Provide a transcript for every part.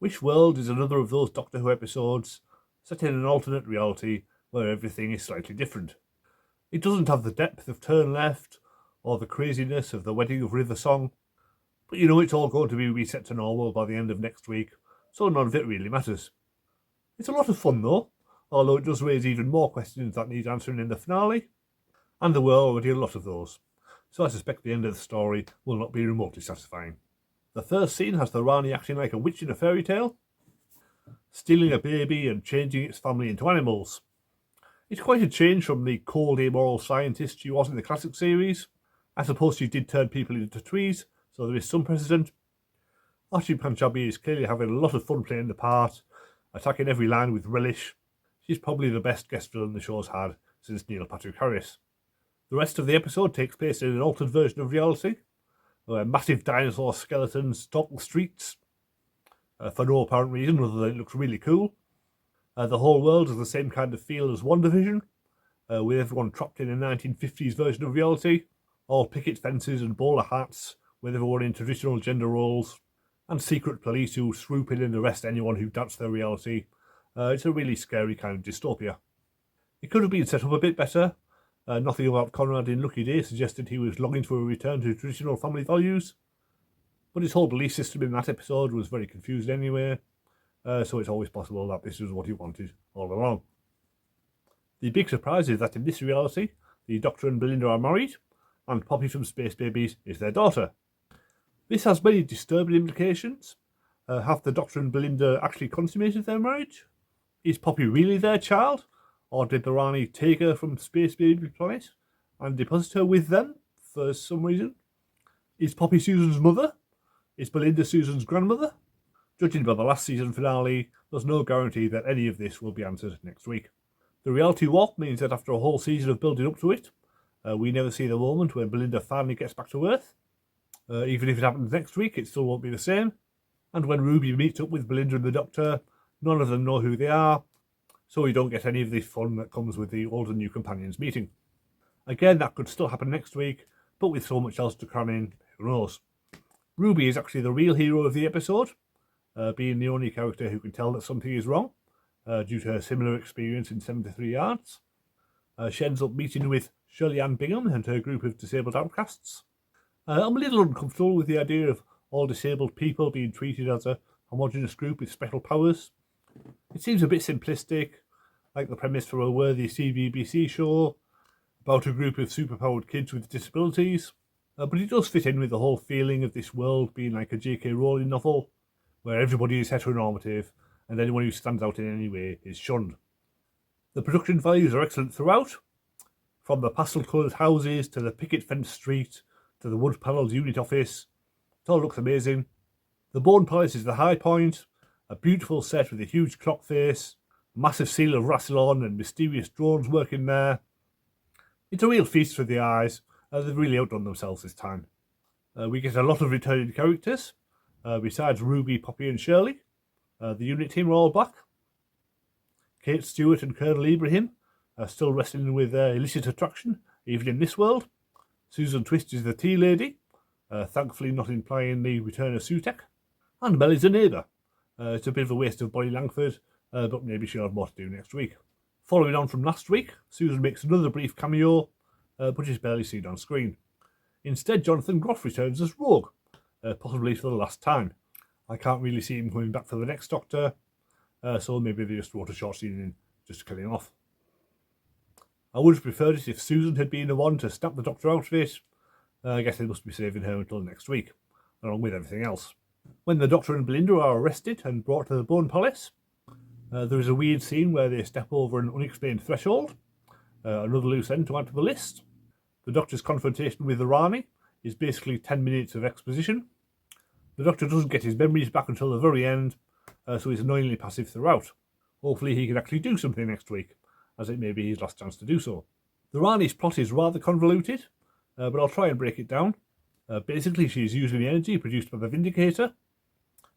Which World is another of those Doctor Who episodes set in an alternate reality where everything is slightly different. It doesn't have the depth of Turn Left or the craziness of the Wedding of River Song, but you know it's all going to be reset to normal by the end of next week, so none of it really matters. It's a lot of fun though, although it does raise even more questions that need answering in the finale, and there were already a lot of those, so I suspect the end of the story will not be remotely satisfying. The first scene has the Rani acting like a witch in a fairy tale, stealing a baby and changing its family into animals. It's quite a change from the cold, amoral scientist she was in the classic series. I suppose she did turn people into trees, so there is some precedent. Archie Panjabi is clearly having a lot of fun playing the part, attacking every line with relish. She's probably the best guest villain the show's had since Neil Patrick Harris. The rest of the episode takes place in an altered version of reality, where massive dinosaur skeletons stalk the streets for no apparent reason other than it looks really cool. The whole world has the same kind of feel as WandaVision, with everyone trapped in a 1950s version of reality, all picket fences and bowler hats, with everyone in traditional gender roles, and secret police who swoop in and arrest anyone who doubts their reality. It's a really scary kind of dystopia. It could have been set up a bit better. Nothing about Conrad in Lucky Day suggested he was longing for a return to traditional family values, but his whole belief system in that episode was very confused anyway, so it's always possible that this was what he wanted all along. The big surprise is that in this reality, the Doctor and Belinda are married, and Poppy from Space Babies is their daughter. This has many disturbing implications. Have the Doctor and Belinda actually consummated their marriage? Is Poppy really their child? Or did the Rani take her from Space Baby Planet and deposit her with them for some reason? Is Poppy Susan's mother? Is Belinda Susan's grandmother? Judging by the last season finale, there's no guarantee that any of this will be answered next week. The reality warp means that after a whole season of building up to it, we never see the moment when Belinda finally gets back to Earth. Even if it happens next week, it still won't be the same. And when Ruby meets up with Belinda and the Doctor, none of them know who they are, so we don't get any of the fun that comes with the old and new companions meeting. Again, that could still happen next week, but with so much else to cram in, who knows. Ruby is actually the real hero of the episode, being the only character who can tell that something is wrong, due to her similar experience in 73 Yards. She ends up meeting with Shirley Bingham and her group of disabled outcasts. I'm a little uncomfortable with the idea of all disabled people being treated as a homogenous group with special powers. It seems a bit simplistic, like the premise for a worthy CBBC show about a group of superpowered kids with disabilities, but it does fit in with the whole feeling of this world being like a J.K. Rowling novel, where everybody is heteronormative and anyone who stands out in any way is shunned. The production values are excellent throughout, from the pastel-coloured houses to the picket fence street to the wood-panelled unit office. It all looks amazing. The Bone Palace is the high point, a beautiful set with a huge clock face, a massive seal of Rassilon and mysterious drones working there. It's a real feast for the eyes. They've really outdone themselves this time. We get a lot of returning characters. Besides Ruby, Poppy and Shirley, the unit team are all back. Kate Stewart and Colonel Ibrahim are still wrestling with illicit attraction, even in this world. Susan Twist is the tea lady, thankfully not implying the return of Sutek. And Mellie's a neighbour. It's a bit of a waste of Bonnie Langford, but maybe she'll have more to do next week. Following on from last week, Susan makes another brief cameo, but is barely seen on screen. Instead, Jonathan Groff returns as Rogue, possibly for the last time. I can't really see him coming back for the next Doctor, so maybe they just wrote a short scene in just to kill him off. I would have preferred it if Susan had been the one to snap the Doctor out of it. I guess they must be saving her until next week, along with everything else. When the Doctor and Belinda are arrested and brought to the Bone Palace, there is a weird scene where they step over an unexplained threshold, another loose end to add to the list. The Doctor's confrontation with the Rani is basically 10 minutes of exposition. The Doctor doesn't get his memories back until the very end, so he's annoyingly passive throughout. Hopefully he can actually do something next week, as it may be his last chance to do so. The Rani's plot is rather convoluted, but I'll try and break it down. Basically, she is using the energy produced by the Vindicator,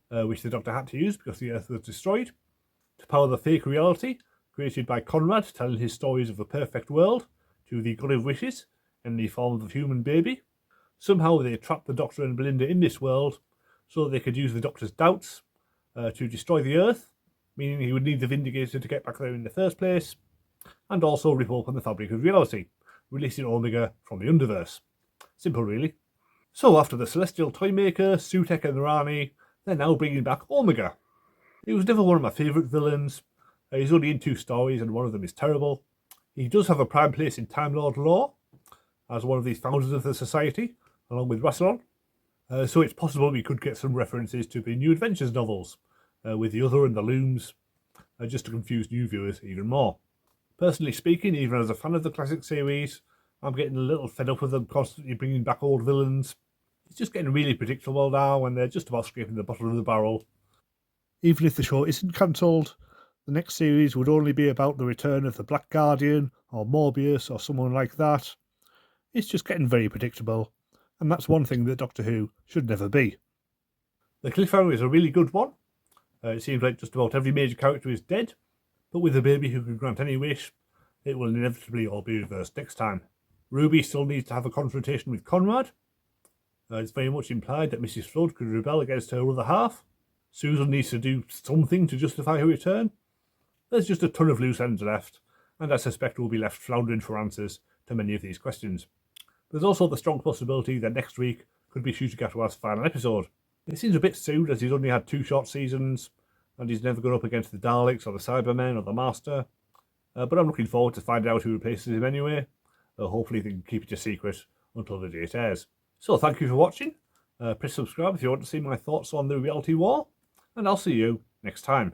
which the Doctor had to use because the Earth was destroyed, to power the fake reality created by Conrad telling his stories of a perfect world to the God of Wishes in the form of a human baby. Somehow they trapped the Doctor and Belinda in this world so they could use the Doctor's doubts to destroy the Earth, meaning he would need the Vindicator to get back there in the first place, and also rip open the fabric of reality, releasing Omega from the Underverse. Simple, really. So after the Celestial Toymaker, Sutek and Rani, they're now bringing back Omega. He was never one of my favourite villains. He's only in 2 stories and one of them is terrible. He does have a prime place in Time Lord lore, as one of these founders of the Society, along with Rassilon. So it's possible we could get some references to the New Adventures novels, with the Other and the Looms, just to confuse new viewers even more. Personally speaking, even as a fan of the classic series, I'm getting a little fed up with them constantly bringing back old villains. It's just getting really predictable now, and they're just about scraping the bottom of the barrel. Even if the show isn't cancelled, the next series would only be about the return of the Black Guardian, or Morbius, or someone like that. It's just getting very predictable, and that's one thing that Doctor Who should never be. The cliffhanger is a really good one. It seems like just about every major character is dead, but with a baby who can grant any wish, it will inevitably all be reversed next time. Ruby still needs to have a confrontation with Conrad. It's very much implied that Mrs. Flood could rebel against her other half. Susan needs to do something to justify her return. There's just a ton of loose ends left, and I suspect we'll be left floundering for answers to many of these questions. There's also the strong possibility that next week could be Ncuti Gatwa's final episode. It seems a bit soon, as he's only had 2 short seasons, and he's never gone up against the Daleks or the Cybermen or the Master. But I'm looking forward to finding out who replaces him anyway. Hopefully they can keep it a secret until the day it airs. So thank you for watching. Press subscribe if you want to see my thoughts on the reality war, and I'll see you next time.